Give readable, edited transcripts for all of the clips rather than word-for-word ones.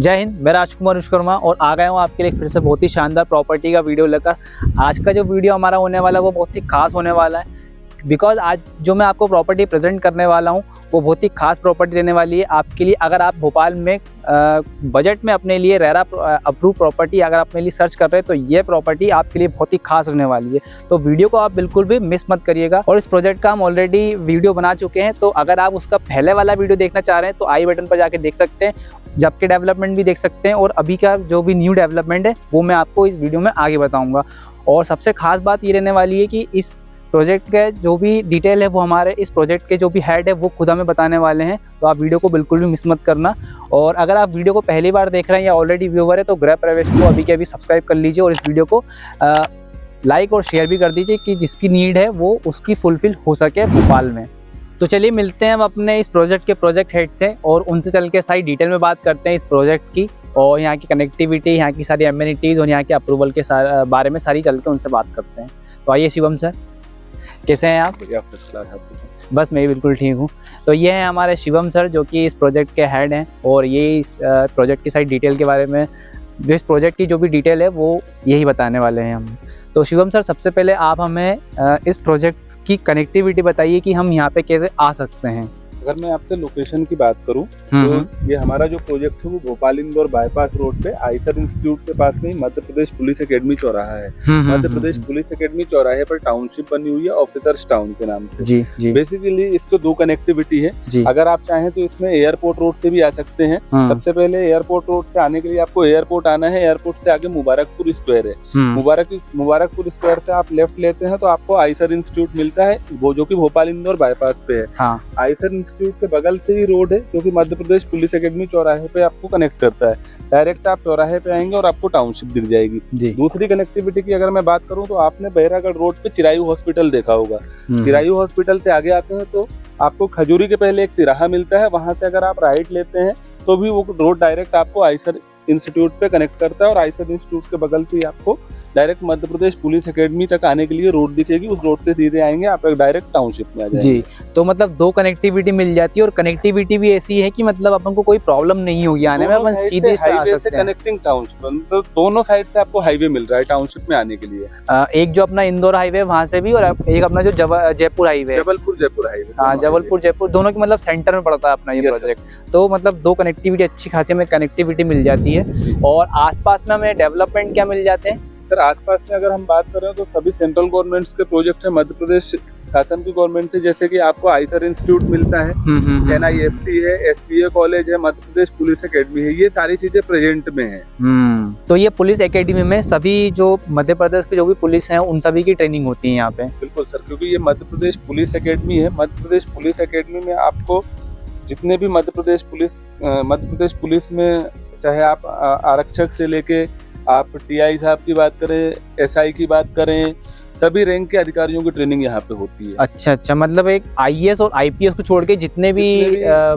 जय हिंद, मैं राजकुमार विश्वकर्मा और आ गया हूँ आपके लिए फिर से बहुत ही शानदार प्रॉपर्टी का वीडियो लेकर। आज का जो वीडियो हमारा होने वाला है वो बहुत ही खास होने वाला है, बिकॉज आज जो मैं आपको प्रॉपर्टी प्रेजेंट करने वाला हूँ वो बहुत ही खास प्रॉपर्टी रहने वाली है आपके लिए। अगर आप भोपाल में बजट में अपने लिए रेरा अप्रूव प्रॉपर्टी अगर अपने लिए सर्च कर रहे हैं तो ये प्रॉपर्टी आपके लिए बहुत ही खास रहने वाली है। तो वीडियो को आप बिल्कुल भी मिस मत करिएगा। और इस प्रोजेक्ट का हम ऑलरेडी वीडियो बना चुके हैं, तो अगर आप उसका पहले वाला वीडियो देखना चाह रहे हैं तो आई बटन पर जाके देख सकते हैं, जब के डेवलपमेंट भी देख सकते हैं और अभी का जो भी न्यू डेवलपमेंट है वो मैं आपको इस वीडियो में आगे बताऊँगा। और सबसे खास बात ये रहने वाली है कि इस प्रोजेक्ट के जो भी डिटेल है वो हमारे इस प्रोजेक्ट के जो भी हेड है वो खुद हमें बताने वाले हैं, तो आप वीडियो को बिल्कुल भी मिस मत करना। और अगर आप वीडियो को पहली बार देख रहे हैं या ऑलरेडी व्यूअर है तो गृह प्रवेश को अभी के अभी सब्सक्राइब कर लीजिए और इस वीडियो को लाइक और शेयर भी कर दीजिए कि जिसकी नीड है वो उसकी फुलफिल हो सके भोपाल में। तो चलिए मिलते हैं हम अपने इस प्रोजेक्ट के प्रोजेक्ट हेड से और उनसे चल के सारी डिटेल में बात करते हैं इस प्रोजेक्ट की और यहाँ की कनेक्टिविटी, यहाँ की सारी एमिनिटीज़ और यहाँ के अप्रूवल के बारे में सारी चल के उनसे बात करते हैं। तो आइए शिवम सर, कैसे हैं आप? बस मैं भी बिल्कुल ठीक हूँ। तो ये हैं हमारे शिवम सर जो कि इस प्रोजेक्ट के हेड हैं और ये इस प्रोजेक्ट की सारी डिटेल के बारे में, जो इस प्रोजेक्ट की जो भी डिटेल है वो यही बताने वाले हैं हम। तो शिवम सर, सबसे पहले आप हमें इस प्रोजेक्ट की कनेक्टिविटी बताइए कि हम यहाँ पे कैसे आ सकते हैं। अगर मैं आपसे लोकेशन की बात करूं तो ये हमारा जो प्रोजेक्ट है वो भोपाल इंदौर बाईपास रोड पे आईसर इंस्टीट्यूट के पास में मध्य प्रदेश पुलिस एकेडमी चौराहा है। मध्य प्रदेश पुलिस एकेडमी चौराहे पर टाउनशिप बनी हुई है ऑफिसर्स टाउन के नाम से। जी। बेसिकली इसको दो कनेक्टिविटी है। अगर आप चाहें तो इसमें एयरपोर्ट रोड से भी आ सकते हैं। सबसे पहले एयरपोर्ट रोड से आने के लिए आपको एयरपोर्ट आना है। एयरपोर्ट से आगे मुबारकपुर स्क्वायर है। मुबारकपुर स्क्वायर से आप लेफ्ट लेते हैं तो आपको आईसर इंस्टीट्यूट मिलता है, वो जो की भोपाल इंदौर बाईपास पे है। आईसर इंस्टीट्यूट के बगल से ही रोड है जो कि मध्य प्रदेश पुलिस एकेडमी चौराहे पे आपको कनेक्ट करता है। डायरेक्ट आप चौराहे पे आएंगे और आपको टाउनशिप दिख जाएगी। दूसरी कनेक्टिविटी की अगर मैं बात करूं तो आपने बहरागढ़ रोड पे चिरायू हॉस्पिटल देखा होगा। चिरायू हॉस्पिटल से आगे आते हैं तो आपको खजूरी के पहले एक तिराहा मिलता है, वहां से अगर आप राइट लेते हैं तो भी वो रोड डायरेक्ट आपको आईसर इंस्टीट्यूट पे कनेक्ट करता है और आईसर इंस्टीट्यूट के बगल से ही आपको direct Madhya Pradesh police academy तक आने के लिए रोड दिखेगी। उस रोड से सीधे आएंगे आप डायरेक्ट टाउनशिप में आ जाएंगे। जी, तो मतलब दो कनेक्टिविटी मिल जाती है और कनेक्टिविटी भी ऐसी है कि मतलब अपन को कोई प्रॉब्लम नहीं होगी आने में, अपन सीधे से आ सकते हैं। कनेक्टिंग टाउनशिप, तो दोनों साइड से आपको हाईवे मिल रहा है टाउनशिप में आने के लिए। एक जो अपना इंदौर हाईवे वहाँ से भी और एक अपना जो जयपुर हाईवे, जबलपुर हाईवे। हाँ, जबलपुर जयपुर दोनों की मतलब सेंटर में पड़ता है अपना ये प्रोजेक्ट। तो मतलब दो कनेक्टिविटी अच्छी खासी में कनेक्टिविटी मिल जाती है। और आसपास में हमें डेवलपमेंट क्या मिल जाते हैं सर? आसपास में अगर हम बात करें तो सभी सेंट्रल गवर्नमेंट्स के प्रोजेक्ट है, मध्य प्रदेश शासन की गवर्नमेंट है। जैसे कि आपको आईसर इंस्टीट्यूट मिलता है, NIFT है, SPA कॉलेज है, मध्य प्रदेश पुलिस एकेडमी है, ये सारी चीजें प्रेजेंट में है। तो ये पुलिस एकेडमी में सभी जो मध्य प्रदेश के जो भी पुलिस हैं उन सभी की ट्रेनिंग होती है यहाँ पे? बिल्कुल सर, क्योंकि ये मध्य प्रदेश पुलिस एकेडमी है। मध्य प्रदेश पुलिस एकेडमी में आपको जितने भी मध्य प्रदेश पुलिस में, चाहे आप आरक्षक से लेके आप TI साहब की बात करें, SI की बात करें, सभी रैंक के अधिकारियों की ट्रेनिंग यहाँ पे होती है। अच्छा, मतलब एक IAS और IPS को छोड़ के जितने भी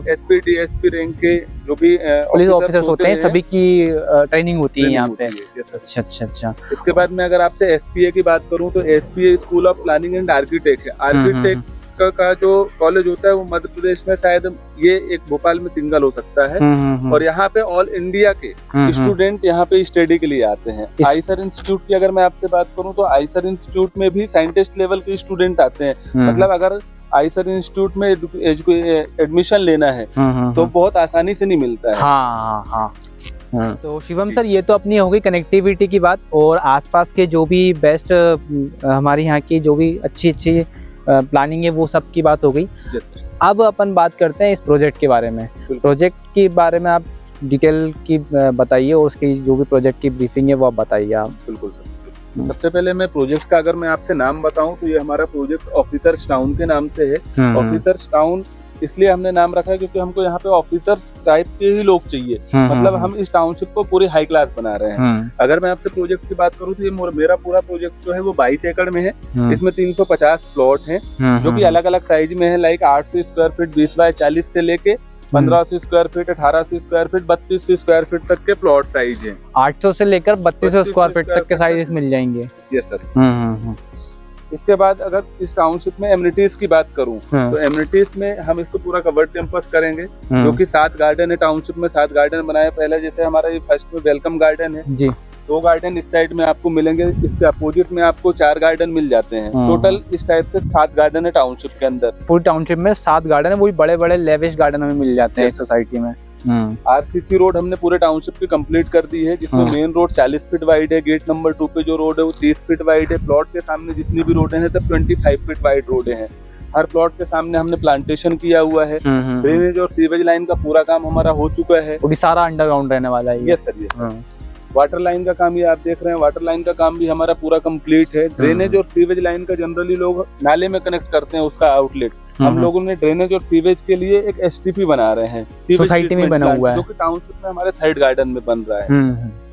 SP DSP रैंक के जो भी पुलिस ऑफिसर्स होते हैं सभी की ट्रेनिंग होती है यहाँ पे। अच्छा। इसके बाद में अगर आपसे SPA की बात करूँ तो SPA school of planning and architect है। आर्किटेक्ट का जो कॉलेज होता है वो मध्य प्रदेश में शायद ये एक भोपाल में सिंगल हो सकता है। और यहाँ पे ऑल इंडिया के स्टूडेंट यहाँ पे स्टडी के लिए आते हैं। आईसर इंस्टीट्यूट की अगर मैं आपसे बात करूँ तो आईसर इंस्टीट्यूट में भी साइंटिस्ट लेवल के स्टूडेंट आते हैं। मतलब अगर आईसर इंस्टीट्यूट में एडमिशन लेना है तो बहुत आसानी से नहीं मिलता है। हाँ। तो शिवम सर, ये तो अपनी हो गई कनेक्टिविटी की बात और आसपास के जो भी बेस्ट हमारे यहाँ की जो भी अच्छी प्लानिंग है वो सब की बात हो गई। अब अपन बात करते हैं इस प्रोजेक्ट के बारे में। प्रोजेक्ट के बारे में आप डिटेल की बताइए और उसकी जो भी प्रोजेक्ट की ब्रीफिंग है वो आप बताइए आप। बिल्कुल सर, सबसे पहले मैं प्रोजेक्ट का अगर मैं आपसे नाम बताऊं तो ये हमारा प्रोजेक्ट ऑफिसर्स टाउन के नाम से है। ऑफिसर्स टाउन इसलिए हमने नाम रखा है क्योंकि हमको यहाँ पे ऑफिसर्स टाइप के ही लोग चाहिए। मतलब हम इस टाउनशिप को पूरी हाई क्लास बना रहे हैं। अगर मैं आपसे प्रोजेक्ट की बात करूँ तो ये मेरा पूरा प्रोजेक्ट जो है वो 22 एकड़ में है। इसमें 350 प्लॉट हैं जो कि अलग अलग साइज में है। लाइक 800 स्क्वायर फीट 20 बाय 40 से लेके 1500 square feet, 1800 square feet, 3200 square feet तक के प्लॉट साइज हैं। 800 से लेकर 3200 स्क्वायर फीट तक के साइज मिल जाएंगे। Yes sir. इसके बाद अगर इस टाउनशिप में एमिनिटीज की बात करूं तो एमिनिटीज में हम इसको पूरा कवर्ड कैंपस करेंगे, जो कि 7 गार्डन है। टाउनशिप में 7 गार्डन बनाए पहले, जैसे हमारा ये फर्स्ट में वेलकम गार्डन है जी, 2 गार्डन इस साइड में आपको मिलेंगे, इसके अपोजिट में आपको 4 गार्डन मिल जाते हैं। टोटल इस टाइप से 7 गार्डन है टाउनशिप के अंदर। पूरी टाउनशिप में 7 गार्डन है, वो भी बड़े बड़े लेविश गार्डन हमें मिल जाते हैं इस सोसाइटी में। आरसीसी रोड हमने पूरे टाउनशिप की कंप्लीट कर दी है, जिसमें मेन रोड 40 फीट वाइड है, गेट नंबर 2 पे जो रोड है वो 30 फीट वाइड है, प्लॉट के सामने जितनी भी रोड है सब 25 फीट वाइड रोड है। हर प्लॉट के सामने हमने प्लांटेशन किया हुआ है। ड्रेनेज और सीवेज लाइन का पूरा काम हमारा हो चुका है, वो भी सारा अंडरग्राउंड रहने वाला है। Yes sir, yes sir. Water line का काम ये आप देख रहे हैं, वाटर लाइन का काम भी हमारा पूरा कंप्लीट है। ड्रेनेज और सीवेज लाइन का जनरली लोग नाले में कनेक्ट करते हैं उसका आउटलेट, हम लोगों ने ड्रेनेज और सीवेज के लिए एक एसटीपी बना रहे हैं, सोसाइटी में बना हुआ है, जो कि टाउनशिप में हमारे 3rd गार्डन में बन रहा है।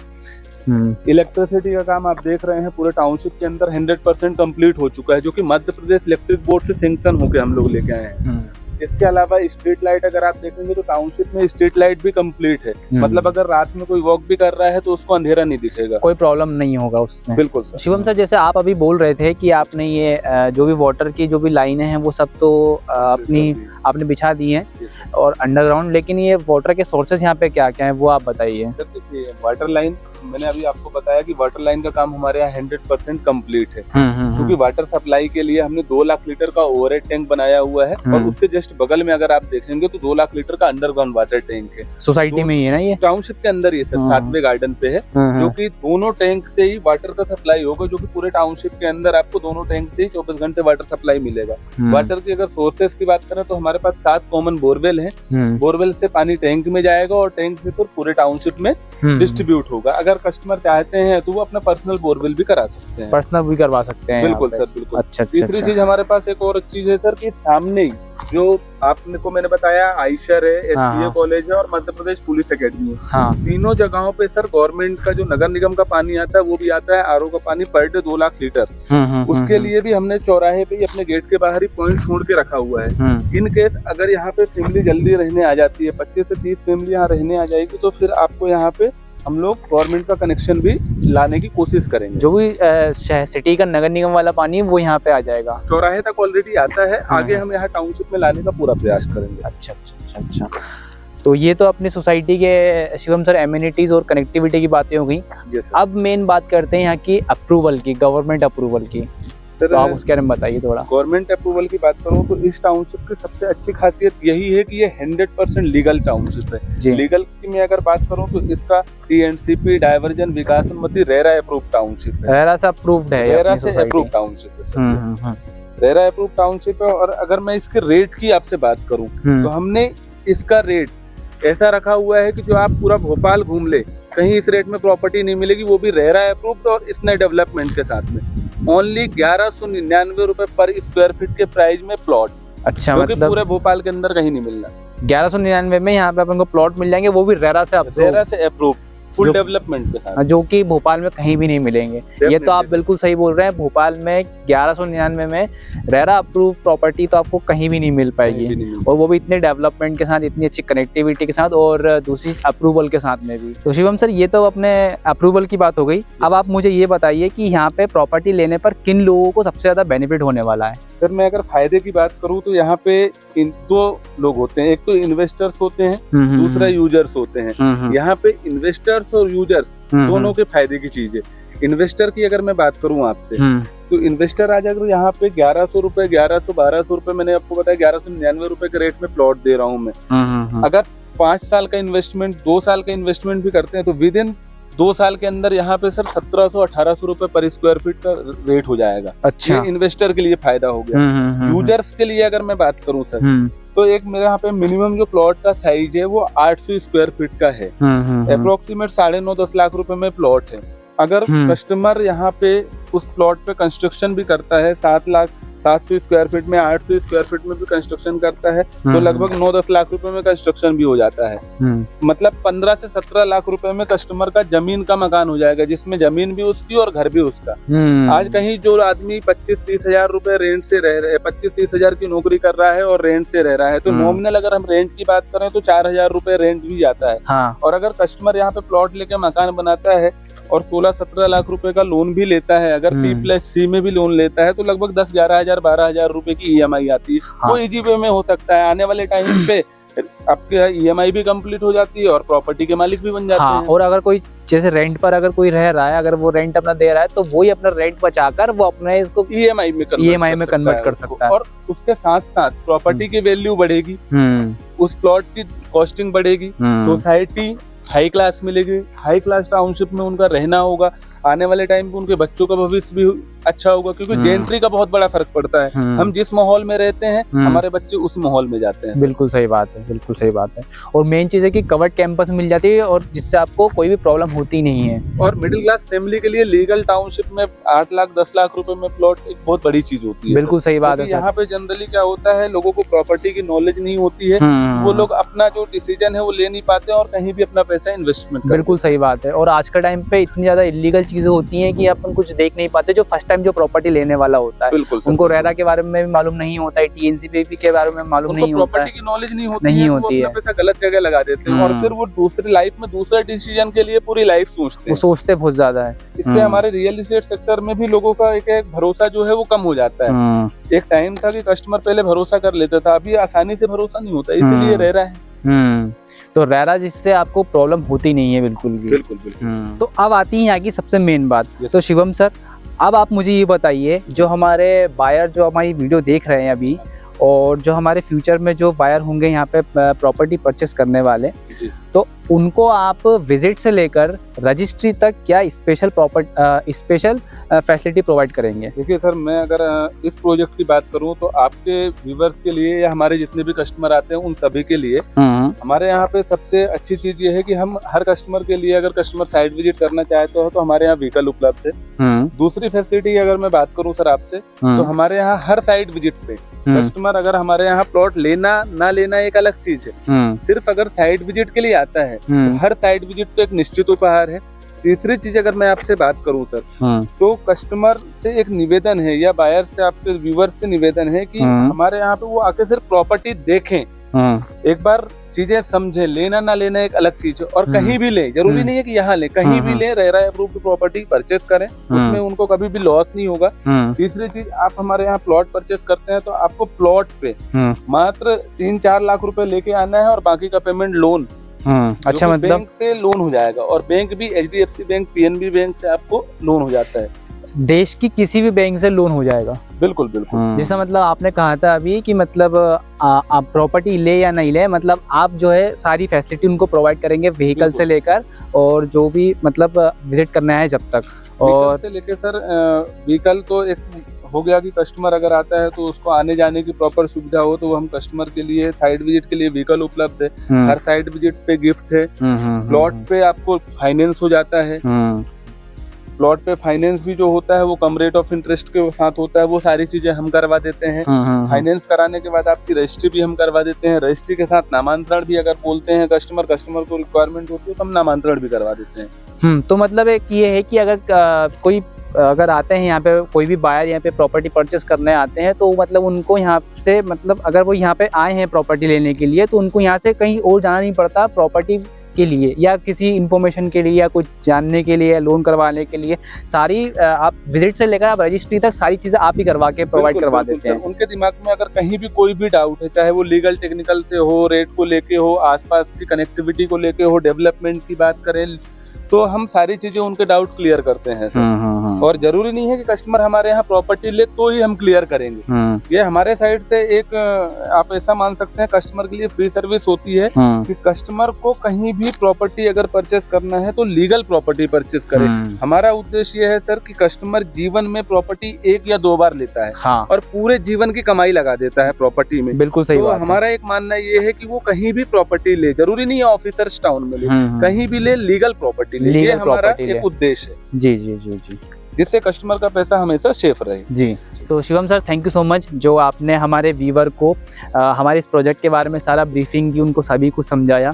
इलेक्ट्रिसिटी का काम आप देख रहे हैं पूरे टाउनशिप के अंदर 100% कंप्लीट हो चुका है, जो कि मध्य प्रदेश इलेक्ट्रिक बोर्ड से सैंक्शन होकर हम लोग लेके आए हैं। इसके अलावा स्ट्रीट लाइट अगर आप देखेंगे तो टाउनशिप में स्ट्रीट लाइट भी कंप्लीट है, मतलब अगर रात में कोई वॉक भी कर रहा है तो उसको अंधेरा नहीं दिखेगा, कोई प्रॉब्लम नहीं होगा उसमें। बिल्कुल सर। शिवम सर, जैसे आप अभी बोल रहे थे कि आपने ये जो भी वाटर की जो भी लाइनें हैं वो सब तो आपने बिछा दी हैं और अंडरग्राउंड, लेकिन ये वाटर के सोर्सेज यहाँ पे क्या क्या है वो आप बताइए। सर देखिए, वाटर लाइन मैंने अभी आपको बताया कि वाटर लाइन का काम हमारे यहाँ 100% कंप्लीट है, क्योंकि वाटर सप्लाई के लिए हमने 2 लाख लीटर का ओवरहेड टैंक बनाया हुआ है, और उसके जस्ट बगल में अगर आप देखेंगे तो 2 लाख लीटर का अंडरग्राउंड वाटर टैंक है। सोसाइटी में ही है ना, ये टाउनशिप के अंदर ये सर 7वें गार्डन पे है, जो कि दोनों टैंक से ही वाटर का सप्लाई होगा, जो कि पूरे टाउनशिप के अंदर आपको दोनों टैंक से ही 24 घंटे वाटर सप्लाई मिलेगा। वाटर की अगर सोर्सेज की बात करें तो हमारे पास 7 कॉमन बोरवेल है, बोरवेल से पानी टैंक में जाएगा और टैंक से फिर पूरे टाउनशिप में डिस्ट्रीब्यूट होगा। अगर कस्टमर चाहते हैं तो वो अपना पर्सनल बोरवेल भी करा सकते हैं, पर्सनल भी करवा सकते हैं। बिल्कुल सर, बिल्कुल। अच्छा, तीसरी चीज हमारे पास एक और चीज है सर, कि सामने ही जो आपने को मैंने बताया आइशर है, एसपीए कॉलेज है और मध्य प्रदेश पुलिस एकेडमी है, तीनों जगहों पे सर गवर्नमेंट का जो नगर निगम का पानी आता है वो भी आता है, आरओ का पानी पर डे 2 लाख लीटर। उसके लिए भी हमने चौराहे पे अपने गेट के बाहर ही पॉइंट छोड़ के रखा हुआ है। इन केस अगर यहाँ पे फैमिली जल्दी रहने आ जाती है, 25 से 30 फैमिली यहाँ रहने आ जाएगी, तो फिर आपको यहाँ पे हम लोग गवर्नमेंट का कनेक्शन भी लाने की कोशिश करेंगे। जो भी सिटी का नगर निगम वाला पानी वो यहाँ पे आ जाएगा, चौराहे तक ऑलरेडी आता है, आगे हम यहाँ टाउनशिप में लाने का पूरा प्रयास करेंगे। अच्छा अच्छा अच्छा अच्छा। तो ये तो अपनी सोसाइटी के शिवम सर एमिनिटीज और कनेक्टिविटी की बातें हो गई। अब मेन बात करते हैं यहाँ की अप्रूवल की, गवर्नमेंट अप्रूवल की। तो आप उसके बारे में बताइए थोड़ा। गवर्नमेंट अप्रूवल की बात करूँ तो इस टाउनशिप की सबसे अच्छी खासियत यही है कि ये 100% लीगल टाउनशिप है। लीगल की मैं अगर बात करूँ तो इसका टीएनसीपी डायवर्जन विकास अनुमति रेरा अप्रूव टाउनशिप है, रेरा से अप्रूव्ड है, रेरा से अप्रूव टाउनशिप है, रेरा अप्रूव टाउनशिप है। और अगर मैं इसके रेट की आपसे बात करूँ तो हमने इसका रेट ऐसा रखा हुआ है कि जो आप पूरा भोपाल घूम ले कहीं इस रेट में प्रॉपर्टी नहीं मिलेगी, वो भी रेरा अप्रूव्ड और इस नए डेवलपमेंट के साथ में। ओनली 1199 रुपए पर स्क्वायर फीट के प्राइस में प्लॉट। अच्छा, मतलब पूरे भोपाल के अंदर कहीं नहीं मिलना। 1199 में यहाँ पे अपन को प्लॉट मिल जाएंगे, वो भी रेरा से अप्रूव फुल डेवलपमेंट के साथ, जो कि भोपाल में कहीं भी नहीं मिलेंगे। ये तो आप बिल्कुल सही बोल रहे हैं, भोपाल में 1199 में रेरा अप्रूव प्रॉपर्टी तो आपको कहीं भी नहीं मिल पाएगी, और वो भी इतने डेवलपमेंट के साथ, इतनी अच्छी कनेक्टिविटी के साथ, और दूसरी अप्रूवल के साथ में भी। तो शिवम सर, ये तो अपने अप्रूवल की बात हो गई। अब आप मुझे ये बताइए कि यहाँ पे प्रॉपर्टी लेने पर किन लोगों को सबसे ज्यादा बेनिफिट होने वाला है। सर मैं अगर फायदे की बात करूँ तो यहाँ पे 2 लोग होते हैं, एक तो इन्वेस्टर्स होते हैं, दूसरा यूजर्स होते हैं। यहाँ पे इन्वेस्टर्स और यूजर्स दोनों के फायदे की चीज है। इन्वेस्टर की अगर मैं बात करूं आपसे तो इन्वेस्टर आज अगर यहाँ पे 1100 रुपए, 1200 रुपए, मैंने आपको बताया 1199 रुपए के रेट में प्लॉट दे रहा हूं मैं। अगर 5 साल का इन्वेस्टमेंट, 2 साल का इन्वेस्टमेंट भी करते हैं तो विद इन 2 साल के अंदर यहाँ पे सर 1700-1800 रुपए पर स्क्वायर फीट का रेट हो जाएगा। अच्छा, ये इन्वेस्टर के लिए फायदा हो गया। यूजर्स के लिए अगर मैं बात करूं सर तो एक मेरे यहाँ पे मिनिमम जो प्लॉट का साइज है वो 800 स्क्वायर फीट का है, अप्रोक्सीमेट 9.5-10 लाख रुपए में प्लॉट है। अगर कस्टमर यहाँ पे उस प्लॉट पे कंस्ट्रक्शन भी करता है 700 स्क्वायर फीट में, 800 स्क्वायर फीट में भी कंस्ट्रक्शन करता है तो लगभग 9-10 लाख रुपए में कंस्ट्रक्शन भी हो जाता है। मतलब 15 से 17 लाख रुपए में कस्टमर का जमीन का मकान हो जाएगा, जिसमें जमीन भी उसकी और घर भी उसका। आज कहीं जो आदमी 25-30 हजार रुपए रेंट से रह रहे, 25-30 हजार की नौकरी कर रहा है और रेंट से रह रहा है, तो नॉमिनल अगर हम रेंट की बात करें तो 4000 रुपए रेंट भी जाता है। और अगर कस्टमर यहाँ पे प्लॉट लेके मकान बनाता है और 16-17 लाख रुपए का लोन भी लेता है, अगर P+C में भी लोन लेता है तो लगभग 10-11 हजार 12 हजार रुपए की EMI आती है। हाँ। वो इजी वे में हो सकता है, आने वाले टाइम पे आपके EMI भी कंप्लीट हो जाती है और प्रॉपर्टी के मालिक भी बन जाते हाँ, हैं। और अगर कोई जैसे रेंट पर अगर कोई रह रहा है, अगर वो रेंट अपना दे रहा है तो वही अपना रेंट बचाकर वो अपने इसको EMI में कन्वर्ट कर सकता है। और उसके साथ साथ प्रॉपर्टी की वैल्यू बढ़ेगी, उस प्लॉट की कॉस्टिंग बढ़ेगी, सोसाइटी हाई क्लास मिलेगी, हाई क्लास टाउनशिप में उनका रहना होगा, आने वाले टाइम पे उनके बच्चों का भविष्य भी अच्छा होगा, क्योंकि जेंट्री का बहुत बड़ा फर्क पड़ता है। हम जिस माहौल में रहते हैं हमारे बच्चे उस माहौल में जाते हैं। बिल्कुल सही बात है, बिल्कुल सही बात है। और मेन चीज है कि कवर्ड कैंपस मिल जाती है और जिससे आपको कोई भी प्रॉब्लम होती नहीं है। और मिडिल क्लास फैमिली के लिए लीगल टाउनशिप में 8 लाख 10 लाख रुपए में प्लॉट एक बहुत बड़ी चीज होती है। बिल्कुल सही बात है। यहाँ पे जनरली क्या होता है, लोगों को प्रॉपर्टी की नॉलेज नहीं होती है, वो लोग अपना जो डिसीजन है वो ले नहीं पाते और कहीं भी अपना पैसा इन्वेस्टमेंट। बिल्कुल सही बात है। और आज का टाइम पे इतनी ज्यादा इलीगल चीजें होती हैं कि अपन कुछ देख नहीं पाते। जो फर्स्ट टाइम जो प्रॉपर्टी लेने वाला होता है, बिल्कुल उनको रेरा के बारे में भी मालूम नहीं होता है, TNCPP के बारे में मालूम नहीं होता है, प्रॉपर्टी की नॉलेज नहीं होती है, पैसा गलत जगह लगा देते हैं और फिर वो दूसरी लाइफ में दूसरे डिसीजन के लिए पूरी लाइफ सोचते हैं। वो सोचते बहुत ज्यादा है। इससे हमारे रियल एस्टेट सेक्टर में भी लोगों का एक भरोसा जो है वो कम हो जाता है। एक टाइम था कि कस्टमर पहले भरोसा कर लेता था, अभी आसानी से भरोसा नहीं होता, इसीलिए रेरा है। तो रेरा जिससे आपको प्रॉब्लम होती नहीं है बिल्कुल भी। बिल्कुल। तो अब आती है यहाँ की सबसे मेन बात। तो शिवम सर, अब आप मुझे ये बताइए, जो हमारे बायर जो हमारी वीडियो देख रहे हैं अभी और जो हमारे फ्यूचर में जो बायर होंगे यहाँ पे प्रॉपर्टी परचेस करने वाले, तो उनको आप विजिट से लेकर रजिस्ट्री तक क्या स्पेशल फैसिलिटी प्रोवाइड करेंगे? देखिए सर, मैं अगर इस प्रोजेक्ट की बात करूं तो आपके व्यूवर्स के लिए या हमारे जितने भी कस्टमर आते हैं उन सभी के लिए हमारे यहाँ पे सबसे अच्छी चीज ये है कि हम हर कस्टमर के लिए, अगर कस्टमर साइट विजिट करना चाहते हो तो हमारे यहाँ व्हीकल उपलब्ध है। दूसरी फैसिलिटी की अगर मैं बात करूँ सर आपसे, तो हमारे यहाँ हर साइट विजिट पे कस्टमर अगर हमारे यहाँ प्लॉट लेना ना लेना एक अलग चीज है, सिर्फ अगर साइट विजिट के लिए आता है तो हर साइट विजिट पे एक निश्चित उपहार है। तीसरी चीज अगर मैं आपसे बात करूं सर, तो कस्टमर से एक निवेदन है या बायर से आपके व्यूवर से निवेदन है कि हमारे यहाँ पे वो आके सिर्फ प्रॉपर्टी देखें, एक बार चीजें समझें, लेना ना लेना एक अलग चीज है। और कहीं भी ले, जरूरी नहीं है कि यहाँ ले, कहीं भी ले, रेरा अप्रूव्ड प्रॉपर्टी परचेस करें, उसमें उनको कभी भी लॉस नहीं होगा। तीसरी चीज, आप हमारे यहाँ प्लॉट परचेस करते हैं तो आपको प्लॉट पे मात्र 3-4 लाख रुपए लेके आना है और बाकी का पेमेंट लोन, अच्छा, मतलब बैंक से लोन हो जाएगा। और बैंक भी HDFC बैंक, PNB बैंक से आपको लोन हो जाता है। देश की किसी भी बैंक से लोन हो जाएगा? बिल्कुल। जैसा मतलब आपने कहा था अभी कि मतलब आप प्रॉपर्टी ले या नहीं ले, मतलब आप जो है सारी फैसिलिटी उनको प्रोवाइड करेंगे, व्हीकल से लेकर और जो भी मतलब विजिट करना है जब तक। और से लेके सर, व्हीकल तो एक हो गया कि कस्टमर अगर आता है तो उसको आने जाने की प्रॉपर सुविधा हो, तो हम कस्टमर के लिए साइट विजिट के लिए व्हीकल उपलब्ध है। हर साइट विजिट पे गिफ्ट है। प्लॉट पे आपको फाइनेंस हो जाता है। प्लॉट पे फाइनेंस भी जो होता है वो कम रेट ऑफ इंटरेस्ट के साथ होता है, वो सारी चीजें हम करवा देते हैं। फाइनेंस कराने के बाद आपकी रजिस्ट्री भी हम करवा देते हैं। रजिस्ट्री के साथ नामांतरण भी अगर बोलते हैं कस्टमर को रिक्वायरमेंट होती है तो हम नामांतरण भी करवा देते हैं। तो मतलब एक ये है कि अगर आते हैं यहाँ पे कोई भी बायर यहाँ पे प्रॉपर्टी परचेस करने आते हैं, तो मतलब उनको यहाँ से, मतलब अगर वो यहाँ पे आए हैं प्रॉपर्टी लेने के लिए, तो उनको यहाँ से कहीं और जाना नहीं पड़ता प्रॉपर्टी के लिए या किसी इन्फॉर्मेशन के लिए या कुछ जानने के लिए या लोन करवाने के लिए। सारी आप विजिट से लेकर आप रजिस्ट्री तक सारी चीजें आप ही करवा के प्रोवाइड करवा देते हैं। उनके दिमाग में अगर कहीं भी कोई भी डाउट है, चाहे वो लीगल टेक्निकल से हो, रेट को लेके हो, आसपास की कनेक्टिविटी को लेके हो, डेवलपमेंट की बात करें, तो हम सारी चीजें उनके डाउट क्लियर करते हैं सर। और जरूरी नहीं है कि कस्टमर हमारे यहाँ प्रॉपर्टी ले तो ही हम क्लियर करेंगे। ये हमारे साइड से एक आप ऐसा मान सकते हैं कस्टमर के लिए फ्री सर्विस होती है कि कस्टमर को कहीं भी प्रॉपर्टी अगर परचेस करना है तो लीगल प्रॉपर्टी परचेस करे। हमारा उद्देश्य ये है सर कि कस्टमर जीवन में प्रॉपर्टी 1 या 2 बार लेता है और पूरे जीवन की कमाई लगा देता है प्रॉपर्टी में। बिल्कुल सही बात है। हमारा एक मानना ये है कि वो कहीं भी प्रॉपर्टी ले, जरूरी नहीं है ऑफिसर्स टाउन में ले, कहीं भी ले, लीगल प्रॉपर्टी ले, ये हमारा एक उद्देश्य है। जी, जिससे कस्टमर का पैसा हमेशा सेफ रहे। जी, तो Shivam sir, thank you so much जो आपने हमारे व्यूवर को हमारे इस प्रोजेक्ट के बारे में सारा ब्रीफिंग दी, उनको सभी को समझाया,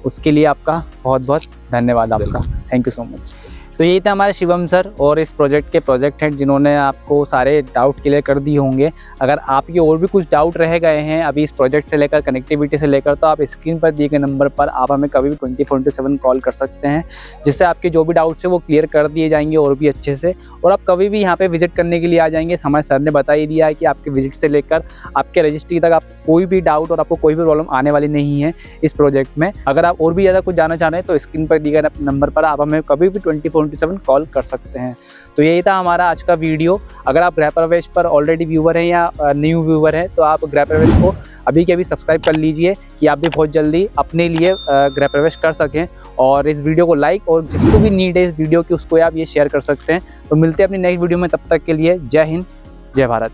उसके लिए आपका बहुत बहुत धन्यवाद आपका। Thank you so much. तो ये थे हमारे शिवम सर और इस प्रोजेक्ट के प्रोजेक्ट हेड, जिन्होंने आपको सारे डाउट क्लियर कर दिए होंगे। अगर आपके और भी कुछ डाउट रह गए हैं अभी इस प्रोजेक्ट से लेकर, कनेक्टिविटी से लेकर, तो आप स्क्रीन पर दिए गए नंबर पर आप हमें कभी भी 24/7 कॉल कर सकते हैं, जिससे आपके जो भी डाउट्स है वो क्लियर कर दिए जाएंगे और भी अच्छे से। और आप कभी भी यहाँ पे विजिट करने के लिए आ जाएंगे। हमारे सर ने बता ही दिया है कि आपके विजिट से लेकर आपके रजिस्ट्री तक आपको कोई भी डाउट और आपको कोई भी प्रॉब्लम आने वाली नहीं है इस प्रोजेक्ट में। अगर आप और भी ज़्यादा कुछ जानना चाह रहे हैं तो स्क्रीन पर दिए गए नंबर पर आप हमें कभी भी 24/7 कॉल कर सकते हैं। तो यही था हमारा आज का वीडियो। अगर आप गृह प्रवेश पर ऑलरेडी व्यूवर हैं या न्यू व्यूवर हैं तो आप गृह प्रवेश को अभी के अभी सब्सक्राइब कर लीजिए कि आप भी बहुत जल्दी अपने लिए गृह प्रवेश कर सकें। और इस वीडियो को लाइक और जिसको भी नीड है इस वीडियो की उसको आप ये शेयर कर सकते हैं। तो मिलते हैं अपनी नेक्स्ट वीडियो में, तब तक के लिए जय हिंद, जय भारत।